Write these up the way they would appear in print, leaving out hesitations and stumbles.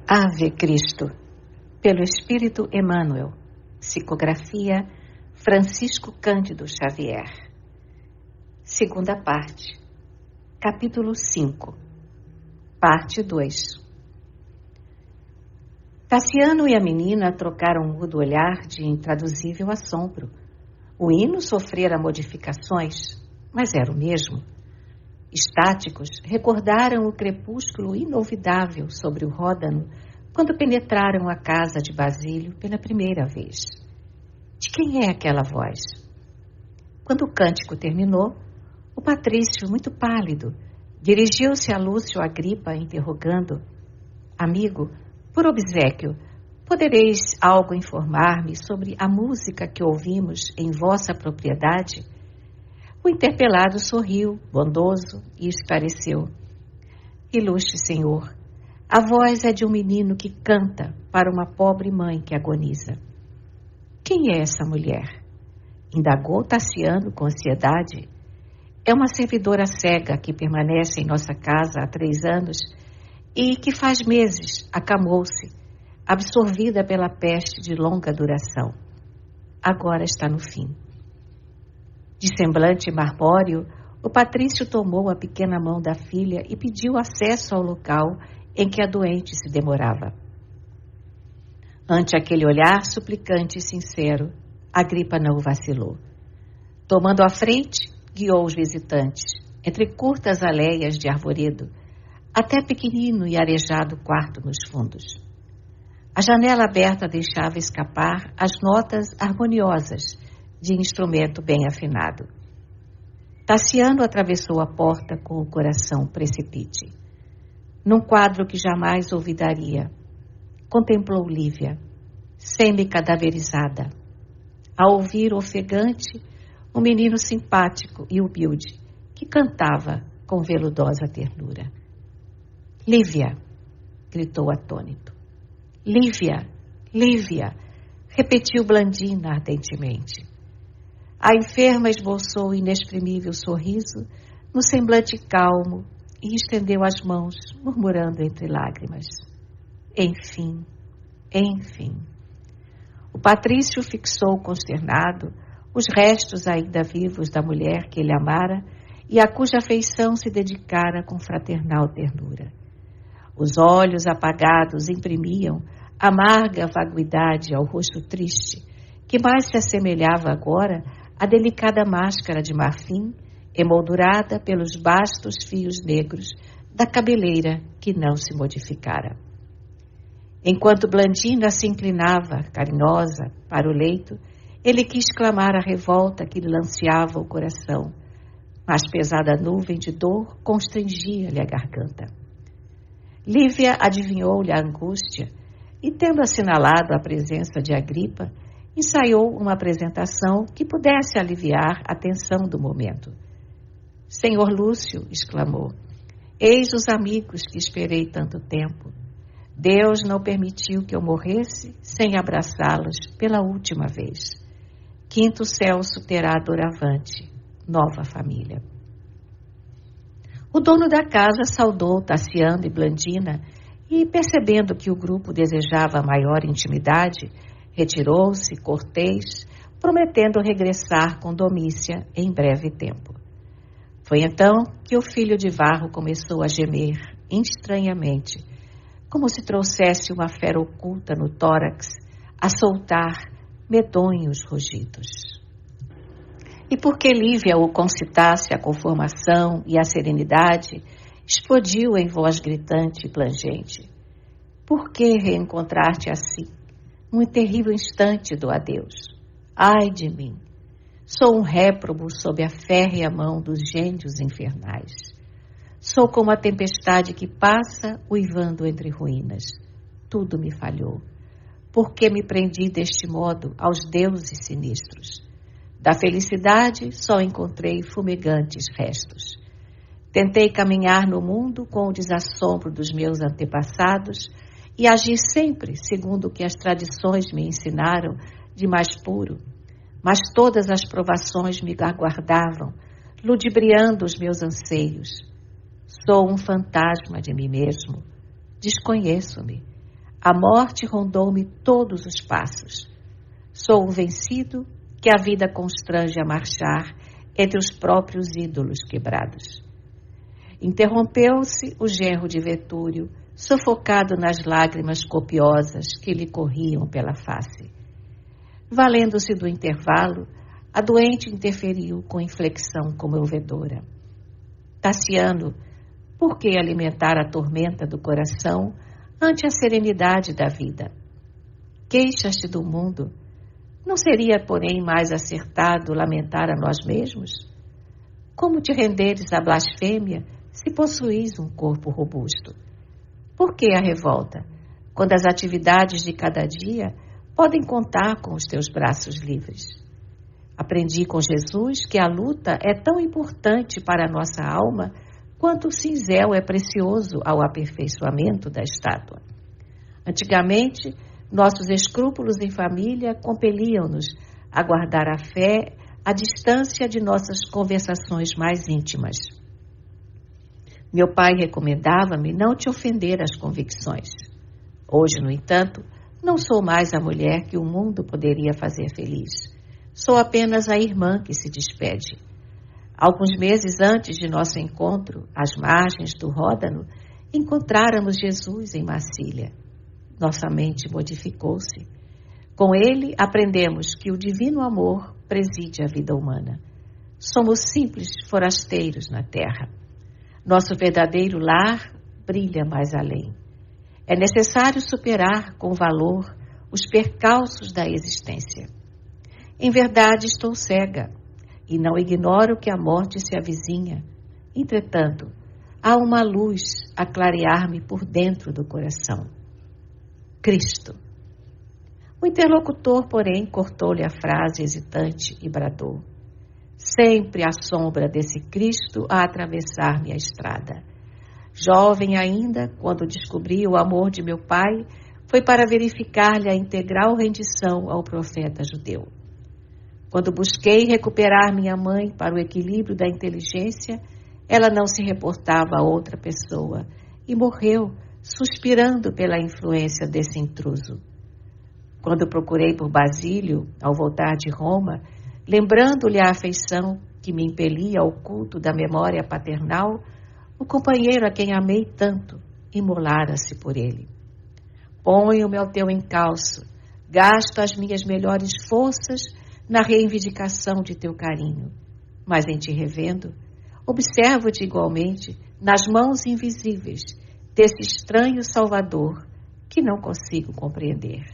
Ave Cristo, pelo Espírito Emmanuel, psicografia Francisco Cândido Xavier. Segunda parte, capítulo 5, parte 2. Tassiano e a menina trocaram um mudo olhar de intraduzível assombro. O hino sofrera modificações, mas era o mesmo. Estáticos, recordaram o crepúsculo inolvidável sobre o Ródano quando penetraram a casa de Basílio pela primeira vez. De quem é aquela voz? Quando o cântico terminou, o patrício, muito pálido, dirigiu-se a Lúcio Agripa, interrogando: Amigo, por obséquio, podereis algo informar-me sobre a música que ouvimos em vossa propriedade? O interpelado sorriu, bondoso, e esclareceu: Ilustre senhor, a voz é de um menino que canta para uma pobre mãe que agoniza. Quem é essa mulher? Indagou Tassiano com ansiedade. É uma servidora cega que permanece em nossa casa há 3 anos e que faz meses acamou-se, absorvida pela peste de longa duração. Agora está no fim. De semblante marmóreo, o patrício tomou a pequena mão da filha e pediu acesso ao local em que a doente se demorava. Ante aquele olhar suplicante e sincero, Agripa não vacilou. Tomando a frente, guiou os visitantes, entre curtas aleias de arvoredo, até pequenino e arejado quarto nos fundos. A janela aberta deixava escapar as notas harmoniosas de instrumento bem afinado. Tassiano atravessou a porta com o coração precipite. Num quadro que jamais olvidaria, contemplou Lívia, semi-cadaverizada. Ao ouvir ofegante, um menino simpático e humilde, que cantava com veludosa ternura. Lívia! Gritou atônito. Lívia! Lívia! Repetiu Blandina ardentemente. A enferma esboçou um inexprimível sorriso no semblante calmo e estendeu as mãos, murmurando entre lágrimas. Enfim, enfim. O patrício fixou consternado os restos ainda vivos da mulher que ele amara e a cuja afeição se dedicara com fraternal ternura. Os olhos apagados imprimiam amarga vaguidade ao rosto triste, que mais se assemelhava agora à delicada máscara de marfim, emoldurada pelos bastos fios negros da cabeleira que não se modificara. Enquanto Blandina se inclinava, carinhosa, para o leito, ele quis clamar a revolta que lhe lanceava o coração, mas pesada nuvem de dor constrangia-lhe a garganta. Lívia adivinhou-lhe a angústia e, tendo assinalado a presença de Agripa, ensaiou uma apresentação que pudesse aliviar a tensão do momento. Senhor Lúcio, exclamou, eis os amigos que esperei tanto tempo. Deus não permitiu que eu morresse sem abraçá-los pela última vez. Quinto Celso terá doravante, nova família. O dono da casa saudou Tassiano e Blandina e, percebendo que o grupo desejava maior intimidade, retirou-se, cortês, prometendo regressar com Domícia em breve tempo. Foi então que o filho de Varro começou a gemer estranhamente, como se trouxesse uma fera oculta no tórax a soltar medonhos rugidos. E porque Lívia o concitasse a conformação e a serenidade, explodiu em voz gritante e plangente. Por que reencontrar-te assim, num terrível instante do adeus? Ai de mim! Sou um réprobo sob a férrea mão dos gênios infernais. Sou como a tempestade que passa, uivando entre ruínas. Tudo me falhou. Por que me prendi deste modo aos deuses sinistros? Da felicidade só encontrei fumegantes restos. Tentei caminhar no mundo com o desassombro dos meus antepassados e agir sempre segundo o que as tradições me ensinaram de mais puro, mas todas as provações me aguardavam, ludibriando os meus anseios. Sou um fantasma de mim mesmo. Desconheço-me. A morte rondou-me todos os passos. Sou um vencido que a vida constrange a marchar entre os próprios ídolos quebrados. Interrompeu-se o genro de Vetúrio, sufocado nas lágrimas copiosas que lhe corriam pela face. Valendo-se do intervalo, a doente interferiu com inflexão comovedora. Tassiano, por que alimentar a tormenta do coração ante a serenidade da vida? Queixas-te do mundo. Não seria, porém, mais acertado lamentar a nós mesmos? Como te renderes à blasfêmia se possuís um corpo robusto? Por que a revolta, quando as atividades de cada dia podem contar com os teus braços livres? Aprendi com Jesus que a luta é tão importante para a nossa alma quanto o cinzel é precioso ao aperfeiçoamento da estátua. Antigamente, nossos escrúpulos em família compeliam-nos a guardar a fé à distância de nossas conversações mais íntimas. Meu pai recomendava-me não te ofender às convicções. Hoje, no entanto, não sou mais a mulher que o mundo poderia fazer feliz. Sou apenas a irmã que se despede. Alguns meses antes de nosso encontro, às margens do Ródano, encontráramos Jesus em Massília. Nossa mente modificou-se. Com ele, aprendemos que o divino amor preside a vida humana. Somos simples forasteiros na terra. Nosso verdadeiro lar brilha mais além. É necessário superar com valor os percalços da existência. Em verdade, estou cega e não ignoro que a morte se avizinha. Entretanto, há uma luz a clarear-me por dentro do coração. Cristo. O interlocutor, porém, cortou-lhe a frase hesitante e bradou: sempre à sombra desse Cristo a atravessar-me a estrada. Jovem ainda, quando descobri o amor de meu pai, foi para verificar-lhe a integral rendição ao profeta judeu. Quando busquei recuperar minha mãe para o equilíbrio da inteligência, ela não se reportava a outra pessoa e morreu, suspirando pela influência desse intruso. Quando procurei por Basílio, ao voltar de Roma, lembrando-lhe a afeição que me impelia ao culto da memória paternal, o companheiro a quem amei tanto imolara-se por ele. Ponho-me ao teu encalço, gasto as minhas melhores forças na reivindicação de teu carinho, mas em te revendo, observo-te igualmente nas mãos invisíveis desse estranho Salvador que não consigo compreender.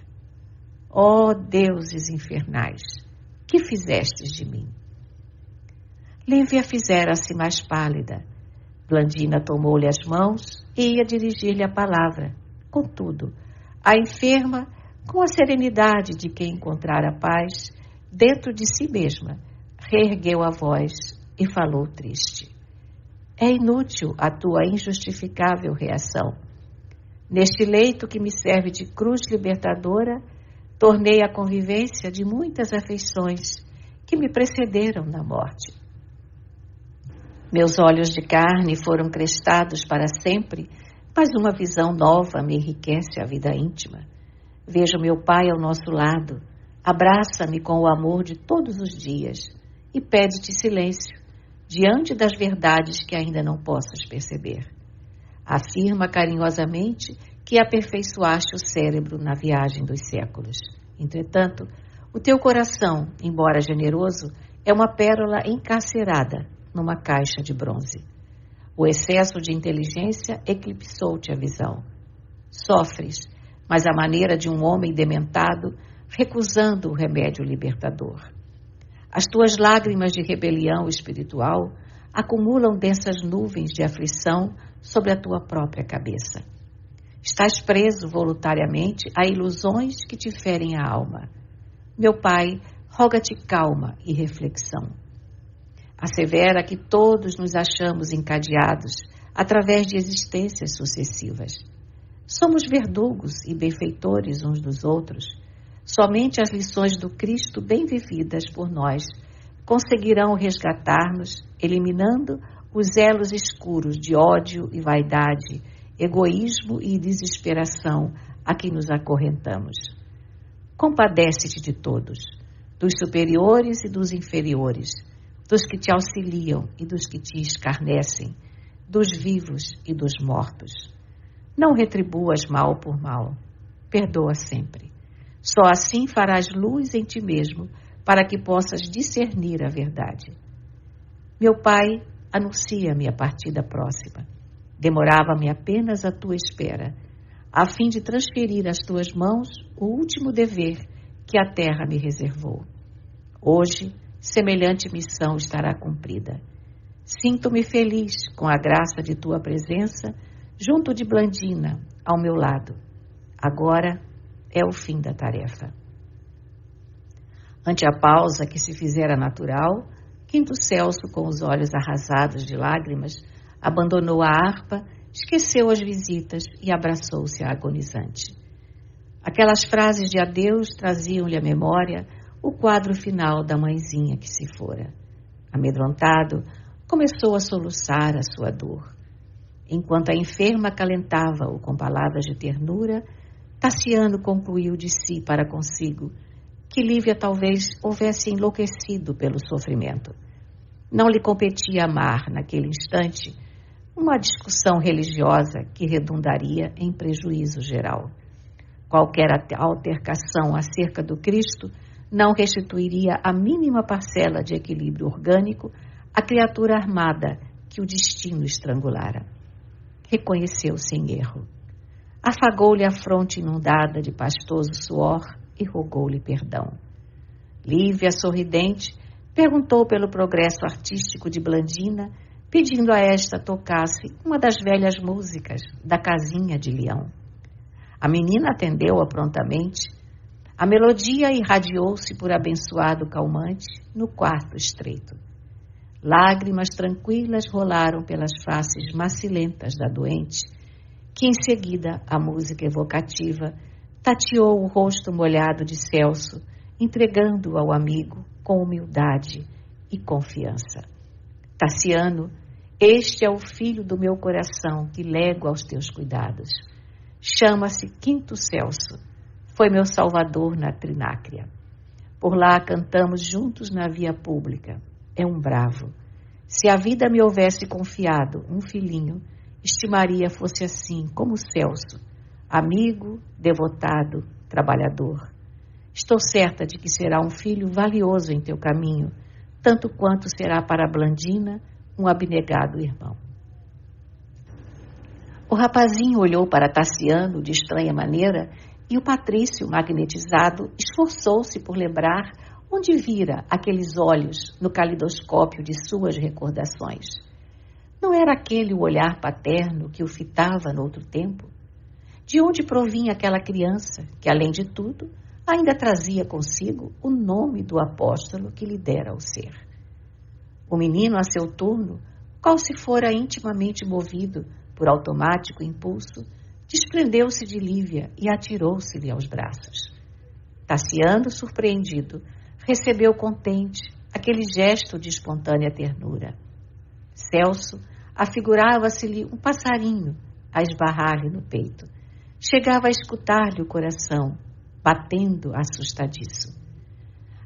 Ó deuses infernais, que fizestes de mim? Lívia fizera-se mais pálida. Blandina tomou-lhe as mãos e ia dirigir-lhe a palavra. Contudo, a enferma, com a serenidade de quem encontrara paz, dentro de si mesma, reergueu a voz e falou triste. É inútil a tua injustificável reação. Neste leito que me serve de cruz libertadora, tornei a convivência de muitas afeições que me precederam na morte. Meus olhos de carne foram crestados para sempre, mas uma visão nova me enriquece a vida íntima. Vejo meu pai ao nosso lado, abraça-me com o amor de todos os dias e pede-te silêncio diante das verdades que ainda não possas perceber. Afirma carinhosamente que aperfeiçoaste o cérebro na viagem dos séculos. Entretanto, o teu coração, embora generoso, é uma pérola encarcerada numa caixa de bronze. O excesso de inteligência eclipsou-te a visão. Sofres, mas à maneira de um homem dementado, recusando o remédio libertador. As tuas lágrimas de rebelião espiritual acumulam densas nuvens de aflição sobre a tua própria cabeça. Estás preso voluntariamente a ilusões que te ferem a alma. Meu pai, roga-te calma e reflexão. Assevera que todos nos achamos encadeados através de existências sucessivas. Somos verdugos e benfeitores uns dos outros. Somente as lições do Cristo bem vividas por nós conseguirão resgatar-nos, eliminando os elos escuros de ódio e vaidade egoísmo e desesperação a que nos acorrentamos. Compadece-te de todos, dos superiores e dos inferiores, dos que te auxiliam e dos que te escarnecem, dos vivos e dos mortos. Não retribuas mal por mal, perdoa sempre. Só assim farás luz em ti mesmo, para que possas discernir a verdade. Meu pai, anuncia-me a partida próxima. Demorava-me apenas a tua espera, a fim de transferir às tuas mãos o último dever que a terra me reservou. Hoje, semelhante missão estará cumprida. Sinto-me feliz com a graça de tua presença, junto de Blandina, ao meu lado. Agora é o fim da tarefa. Ante a pausa que se fizera natural, Quinto Celso, com os olhos arrasados de lágrimas, abandonou a harpa, esqueceu as visitas e abraçou-se à agonizante. Aquelas frases de adeus traziam-lhe à memória o quadro final da mãezinha que se fora. Amedrontado, começou a soluçar a sua dor. Enquanto a enferma acalentava-o com palavras de ternura, Tassiano concluiu de si para consigo que Lívia talvez houvesse enlouquecido pelo sofrimento. Não lhe competia amar, naquele instante, uma discussão religiosa que redundaria em prejuízo geral. Qualquer altercação acerca do Cristo não restituiria a mínima parcela de equilíbrio orgânico à criatura armada que o destino estrangulara. Reconheceu-se em erro. Afagou-lhe a fronte inundada de pastoso suor e rogou-lhe perdão. Lívia, sorridente, perguntou pelo progresso artístico de Blandina, pedindo a esta tocasse uma das velhas músicas da Casinha de Leão. A menina atendeu-a prontamente. A melodia irradiou-se por abençoado calmante no quarto estreito. Lágrimas tranquilas rolaram pelas faces macilentas da doente, que em seguida a música evocativa tateou o rosto molhado de Celso, entregando-o ao amigo com humildade e confiança. Tassiano, este é o filho do meu coração que lego aos teus cuidados. Chama-se Quinto Celso. Foi meu salvador na Trinácria. Por lá cantamos juntos na via pública. É um bravo. Se a vida me houvesse confiado um filhinho, estimaria fosse assim como Celso, amigo, devotado, trabalhador. Estou certa de que será um filho valioso em teu caminho, tanto quanto será para Blandina um abnegado irmão. O rapazinho olhou para Tassiano de estranha maneira e o patrício, magnetizado, esforçou-se por lembrar onde vira aqueles olhos no calidoscópio de suas recordações. Não era aquele o olhar paterno que o fitava no outro tempo? De onde provinha aquela criança que, além de tudo, ainda trazia consigo o nome do apóstolo que lhe dera o ser? O menino, a seu turno, qual se fora intimamente movido por automático impulso, desprendeu-se de Lívia e atirou-se-lhe aos braços. Tassiano, surpreendido, recebeu contente aquele gesto de espontânea ternura. Celso afigurava-se-lhe um passarinho a esbarrar-lhe no peito. Chegava a escutar-lhe o coração, batendo assustadiço.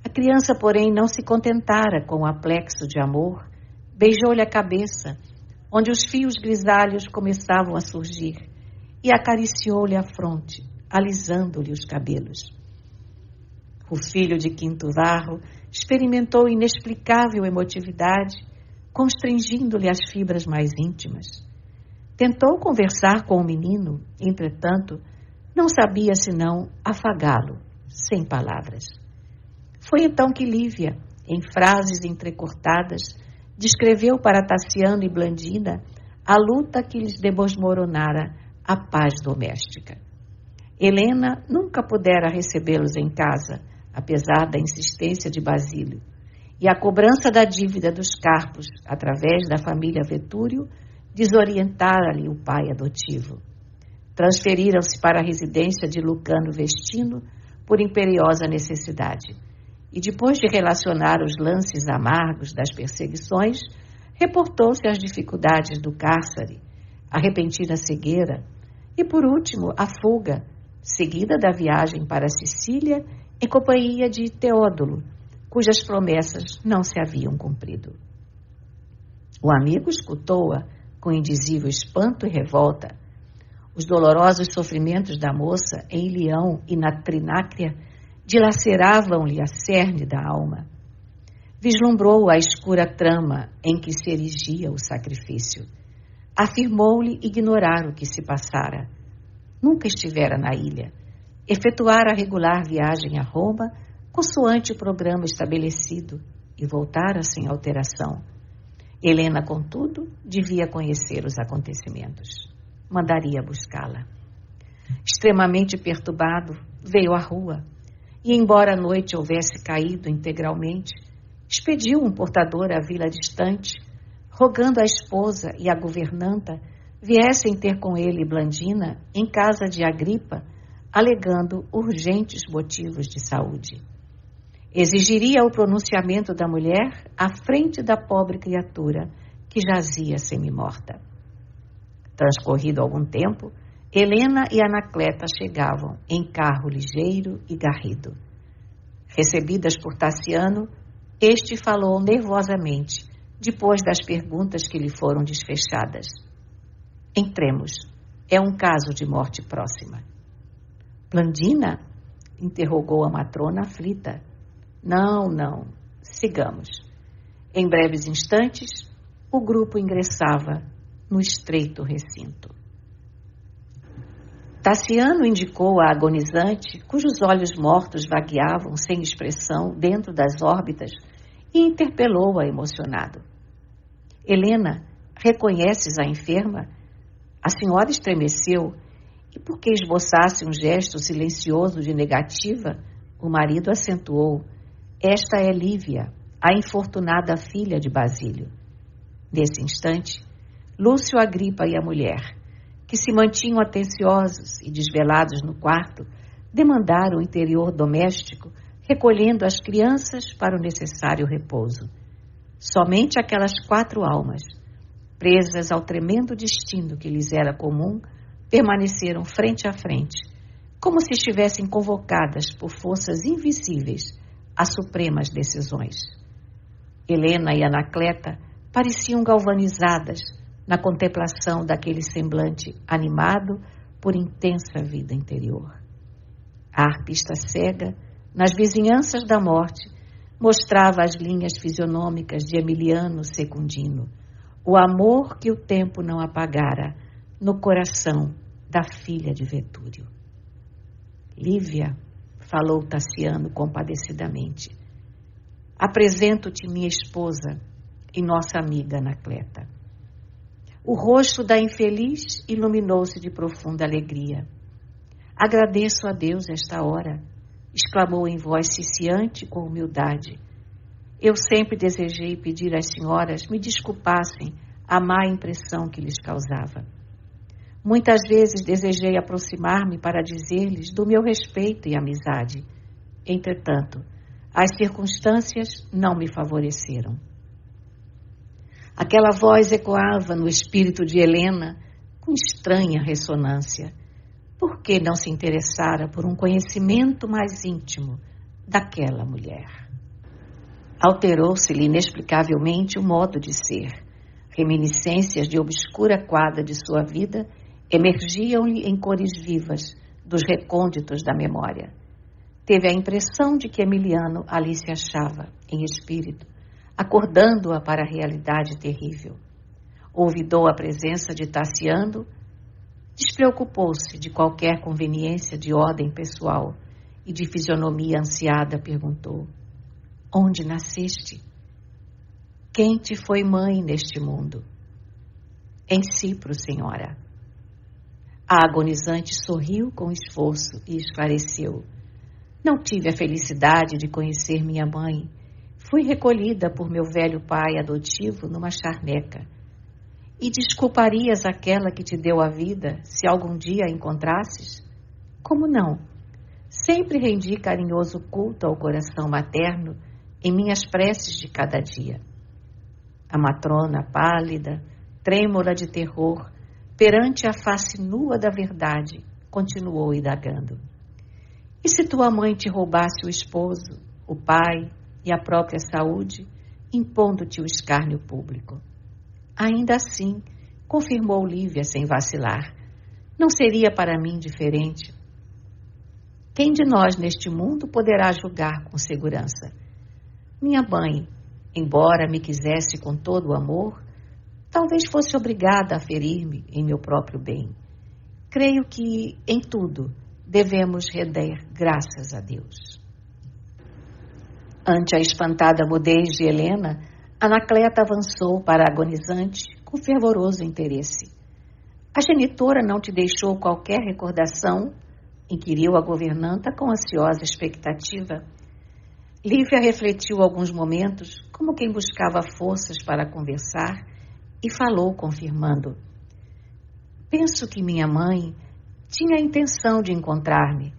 A criança, porém, não se contentara com o aplexo de amor, beijou-lhe a cabeça, onde os fios grisalhos começavam a surgir, e acariciou-lhe a fronte, alisando-lhe os cabelos. O filho de Quinto Varro experimentou inexplicável emotividade, constrangindo-lhe as fibras mais íntimas. Tentou conversar com o menino, entretanto, não sabia senão afagá-lo, sem palavras. Foi então que Lívia, em frases entrecortadas, descreveu para Tassiano e Blandina a luta que lhes desmoronara a paz doméstica. Helena nunca pudera recebê-los em casa, apesar da insistência de Basílio, e a cobrança da dívida dos Carpos, através da família Vetúrio, desorientara-lhe o pai adotivo. Transferiram-se para a residência de Lucano Vestino por imperiosa necessidade, e depois de relacionar os lances amargos das perseguições, reportou-se às dificuldades do cárcere, a repentina cegueira e, por último, a fuga, seguida da viagem para Sicília em companhia de Teódulo, cujas promessas não se haviam cumprido. O amigo escutou-a com indizível espanto e revolta. Os dolorosos sofrimentos da moça em Ilião e na Trinácria dilaceravam-lhe a cerne da alma. Vislumbrou a escura trama em que se erigia o sacrifício. Afirmou-lhe ignorar o que se passara. Nunca estivera na ilha. Efetuara a regular viagem a Roma, consoante o programa estabelecido, e voltara sem alteração. Helena, contudo, devia conhecer os acontecimentos. Mandaria buscá-la. Extremamente perturbado, veio à rua, e, embora a noite houvesse caído integralmente, expediu um portador à vila distante, rogando à esposa e à governanta viessem ter com ele Blandina em casa de Agripa, alegando urgentes motivos de saúde. Exigiria o pronunciamento da mulher à frente da pobre criatura que jazia semi-morta. Transcorrido algum tempo, Helena e Anacleta chegavam em carro ligeiro e garrido. Recebidas por Tassiano, este falou nervosamente, depois das perguntas que lhe foram desfechadas. Entremos. É um caso de morte próxima. Blandina? Interrogou a matrona aflita. Não. Sigamos. Em breves instantes, o grupo ingressava no estreito recinto. Tassiano indicou a agonizante, cujos olhos mortos vagueavam sem expressão dentro das órbitas, e interpelou-a emocionado. Helena, reconheces a enferma? A senhora estremeceu, e porque esboçasse um gesto silencioso de negativa, o marido acentuou: esta é Lívia, a infortunada filha de Basílio. Nesse instante, Lúcio Agripa e a mulher, que se mantinham atenciosos e desvelados no quarto, demandaram o interior doméstico, recolhendo as crianças para o necessário repouso. Somente aquelas 4 almas, presas ao tremendo destino que lhes era comum, permaneceram frente a frente, como se estivessem convocadas por forças invisíveis às supremas decisões. Helena e Anacleta pareciam galvanizadas na contemplação daquele semblante animado por intensa vida interior. A arpista cega, nas vizinhanças da morte, mostrava as linhas fisionômicas de Emiliano Secundino, o amor que o tempo não apagara no coração da filha de Vetúrio. Lívia, falou Tassiano compadecidamente, apresento-te minha esposa e nossa amiga Anacleta. O rosto da infeliz iluminou-se de profunda alegria. Agradeço a Deus esta hora, exclamou em voz ciciante com humildade. Eu sempre desejei pedir às senhoras me desculpassem a má impressão que lhes causava. Muitas vezes desejei aproximar-me para dizer-lhes do meu respeito e amizade. Entretanto, as circunstâncias não me favoreceram. Aquela voz ecoava no espírito de Helena com estranha ressonância. Por que não se interessara por um conhecimento mais íntimo daquela mulher? Alterou-se-lhe inexplicavelmente o modo de ser. Reminiscências de obscura quadra de sua vida emergiam-lhe em cores vivas dos recônditos da memória. Teve a impressão de que Emiliano ali se achava, em espírito, acordando-a para a realidade terrível. Ouvidou a presença de Tassiano, despreocupou-se de qualquer conveniência de ordem pessoal e de fisionomia ansiada perguntou: onde nasceste? Quem te foi mãe neste mundo? Em Cipro, senhora. A agonizante sorriu com esforço e esclareceu: não tive a felicidade de conhecer minha mãe. Fui recolhida por meu velho pai adotivo numa charneca. E desculparias aquela que te deu a vida se algum dia a encontrasses? Como não? Sempre rendi carinhoso culto ao coração materno em minhas preces de cada dia. A matrona, pálida, trêmula de terror, perante a face nua da verdade, continuou indagando. E se tua mãe te roubasse o esposo, o pai e a própria saúde, impondo-te o escárnio público? Ainda assim, confirmou Lívia sem vacilar, não seria para mim diferente. Quem de nós neste mundo poderá julgar com segurança? Minha mãe, embora me quisesse com todo o amor, talvez fosse obrigada a ferir-me em meu próprio bem. Creio que, em tudo, devemos render graças a Deus. Ante a espantada mudez de Helena, Anacleta avançou para a agonizante com fervoroso interesse. A genitora não te deixou qualquer recordação? Inquiriu a governanta com ansiosa expectativa. Lívia refletiu alguns momentos, como quem buscava forças para conversar, e falou, confirmando. Penso que minha mãe tinha a intenção de encontrar-me,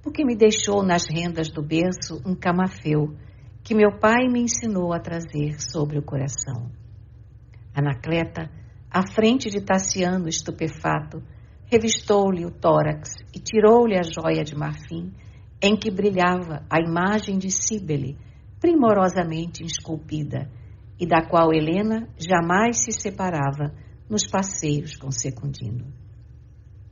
porque me deixou nas rendas do berço um camafeu que meu pai me ensinou a trazer sobre o coração. Anacleta, à frente de Tassiano estupefato, revistou-lhe o tórax e tirou-lhe a joia de marfim em que brilhava a imagem de Cíbele, primorosamente esculpida, e da qual Helena jamais se separava nos passeios com Secundino.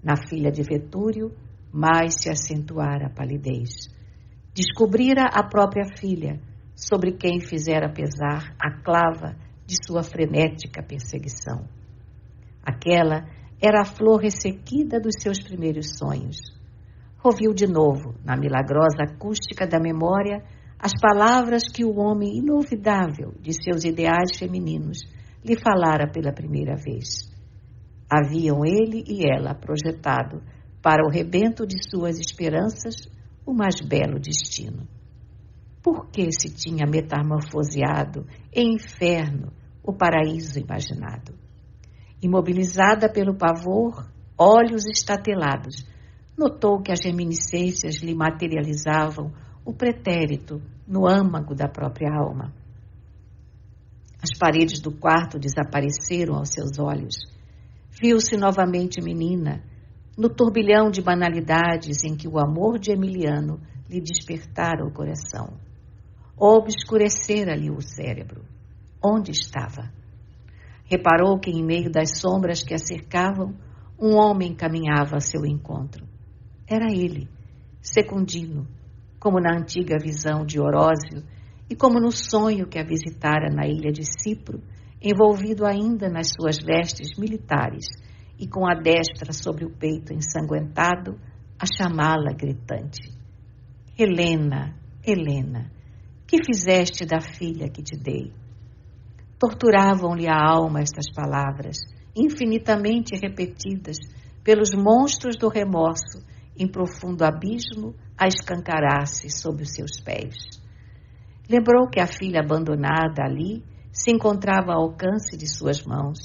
Na filha de Vetúrio, mais se acentuara a palidez. Descobrira a própria filha, sobre quem fizera pesar a clava de sua frenética perseguição. Aquela era a flor ressequida dos seus primeiros sonhos. Ouviu de novo, na milagrosa acústica da memória, as palavras que o homem inolvidável de seus ideais femininos lhe falara pela primeira vez. Haviam ele e ela projetado, para o rebento de suas esperanças, o mais belo destino. Por que se tinha metamorfoseado em inferno o paraíso imaginado? Imobilizada pelo pavor, olhos estatelados, notou que as reminiscências lhe materializavam o pretérito no âmago da própria alma. As paredes do quarto desapareceram aos seus olhos. Viu-se novamente menina, no turbilhão de banalidades em que o amor de Emiliano lhe despertara o coração. Obscurecera-lhe o cérebro. Onde estava? Reparou que, em meio das sombras que a cercavam, um homem caminhava a seu encontro. Era ele, Secundino, como na antiga visão de Orósio e como no sonho que a visitara na ilha de Cipro, envolvido ainda nas suas vestes militares e com a destra sobre o peito ensanguentado, a chamá-la gritante. Helena, Helena, que fizeste da filha que te dei? Torturavam-lhe a alma estas palavras, infinitamente repetidas pelos monstros do remorso, em profundo abismo a escancarar-se sob os seus pés. Lembrou que a filha abandonada ali se encontrava ao alcance de suas mãos.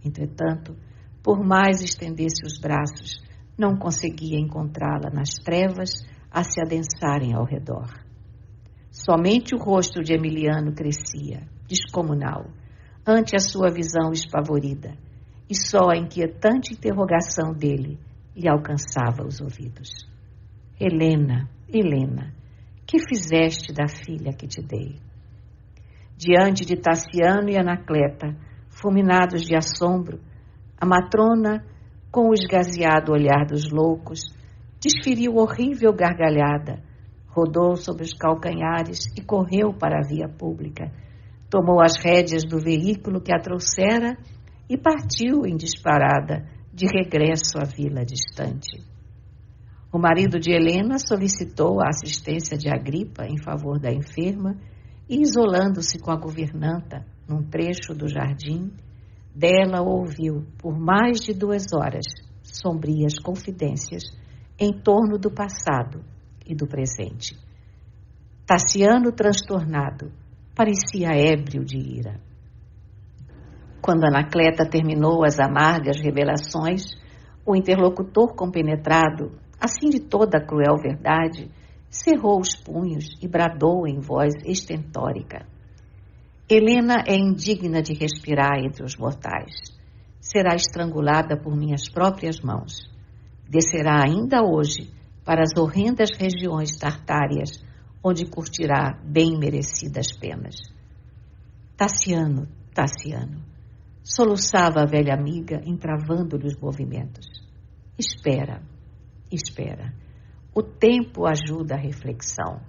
Entretanto, por mais estendesse os braços, não conseguia encontrá-la nas trevas a se adensarem ao redor. Somente o rosto de Emiliano crescia, descomunal, ante a sua visão espavorida, e só a inquietante interrogação dele lhe alcançava os ouvidos. Helena, Helena, que fizeste da filha que te dei? Diante de Tassiano e Anacleta, fulminados de assombro, a matrona, com o esgazeado olhar dos loucos, desferiu horrível gargalhada, rodou sobre os calcanhares e correu para a via pública, tomou as rédeas do veículo que a trouxera e partiu em disparada de regresso à vila distante. O marido de Helena solicitou a assistência de Agripa em favor da enferma e, isolando-se com a governanta num trecho do jardim, dela ouviu por mais de 2 horas sombrias confidências em torno do passado e do presente. Tassiano, transtornado, parecia ébrio de ira. Quando Anacleta terminou as amargas revelações, o interlocutor compenetrado, assim de toda a cruel verdade, cerrou os punhos e bradou em voz estentórica. Helena é indigna de respirar entre os mortais. será estrangulada por minhas próprias mãos. Descerá ainda hoje para as horrendas regiões tartárias, onde curtirá bem merecidas penas. Tassiano, Tassiano, soluçava a velha amiga, entravando-lhe os movimentos. Espera, espera. O tempo ajuda a reflexão.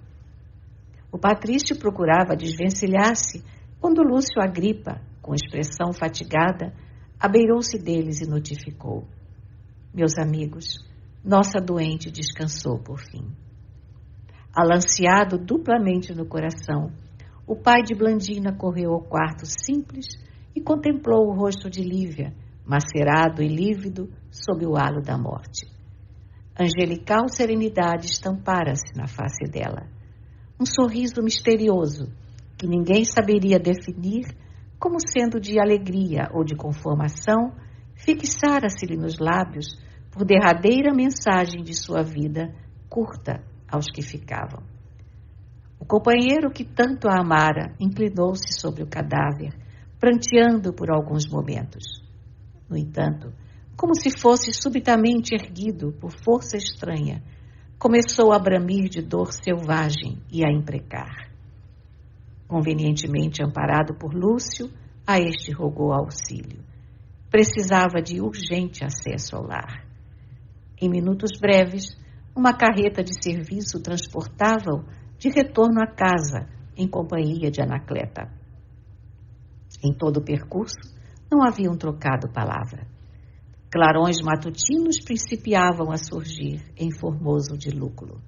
O patrício procurava desvencilhar-se quando Lúcio Agripa, com expressão fatigada, abeirou-se deles e notificou: meus amigos, nossa doente descansou por fim. Alanceado duplamente no coração, o pai de Blandina correu ao quarto simples e contemplou o rosto de Lívia, macerado e lívido sob o halo da morte. Angelical serenidade estampara-se na face dela. Um sorriso misterioso, que ninguém saberia definir como sendo de alegria ou de conformação, fixara-se-lhe nos lábios por derradeira mensagem de sua vida, curta aos que ficavam. O companheiro que tanto a amara inclinou-se sobre o cadáver, pranteando por alguns momentos. No entanto, como se fosse subitamente erguido por força estranha, começou a bramir de dor selvagem e a imprecar. Convenientemente amparado por Lúcio, a este rogou auxílio. Precisava de urgente acesso ao lar. Em minutos breves, uma carreta de serviço transportava-o de retorno à casa, em companhia de Anacleta. Em todo o percurso, não haviam trocado palavra. Clarões matutinos principiavam a surgir em formoso dilúculo.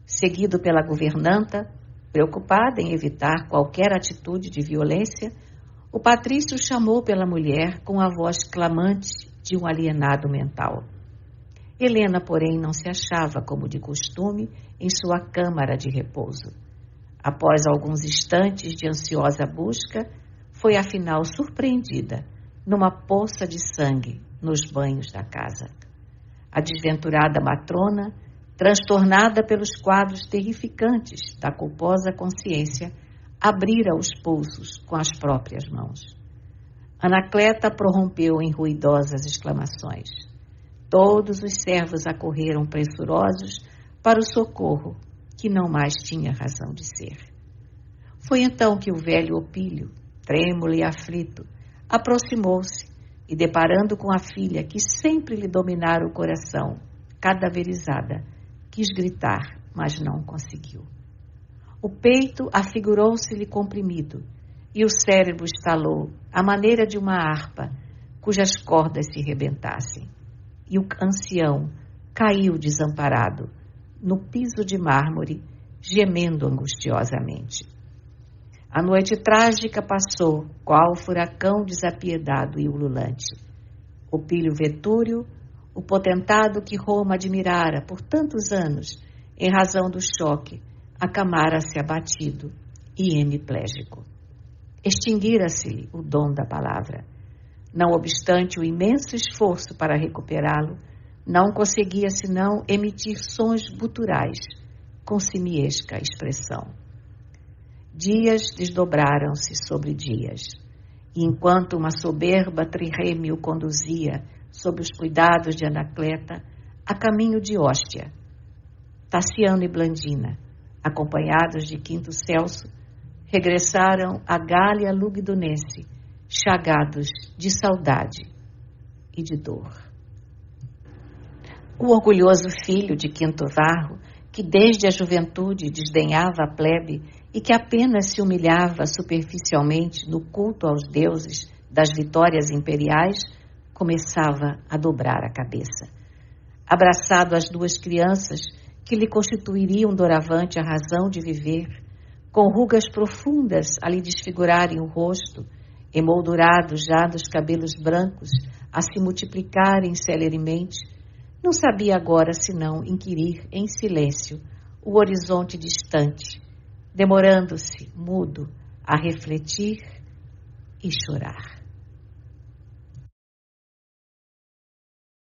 Seguido pela governanta, preocupada em evitar qualquer atitude de violência, o patrício chamou pela mulher com a voz clamante de um alienado mental. Helena, porém, não se achava, como de costume, em sua câmara de repouso. Após alguns instantes de ansiosa busca, foi afinal surpreendida numa poça de sangue nos banhos da casa. A desventurada matrona, transtornada pelos quadros terrificantes da culposa consciência, abrira os pulsos com as próprias mãos. Anacleta prorrompeu em ruidosas exclamações. Todos os servos acorreram pressurosos para o socorro, que não mais tinha razão de ser. Foi então que o velho Opílio, trêmulo e aflito, aproximou-se e, deparando com a filha que sempre lhe dominara o coração, cadaverizada, quis gritar, mas não conseguiu. O peito afigurou-se-lhe comprimido e o cérebro estalou à maneira de uma harpa cujas cordas se rebentassem. E o ancião caiu desamparado no piso de mármore, gemendo angustiosamente. A noite trágica passou, qual furacão desapiedado e ululante. Opílio Vetúrio, o potentado que Roma admirara por tantos anos, em razão do choque, acamara-se abatido e hemiplégico. Extinguira-se-lhe o dom da palavra. Não obstante o imenso esforço para recuperá-lo, não conseguia senão emitir sons guturais, com simiesca expressão. Dias desdobraram-se sobre dias, e enquanto uma soberba trireme o conduzia, sob os cuidados de Anacleta, a caminho de Hóstia, Tassiano e Blandina, acompanhados de Quinto Celso, regressaram a Gália Lugdunense, chagados de saudade e de dor. O orgulhoso filho de Quinto Varro, que desde a juventude desdenhava a plebe e que apenas se humilhava superficialmente no culto aos deuses das vitórias imperiais, começava a dobrar a cabeça. Abraçado às duas crianças que lhe constituiriam doravante a razão de viver, com rugas profundas a lhe desfigurarem o rosto, emoldurados já dos cabelos brancos a se multiplicarem celeremente, não sabia agora senão inquirir em silêncio o horizonte distante, demorando-se, mudo, a refletir e chorar.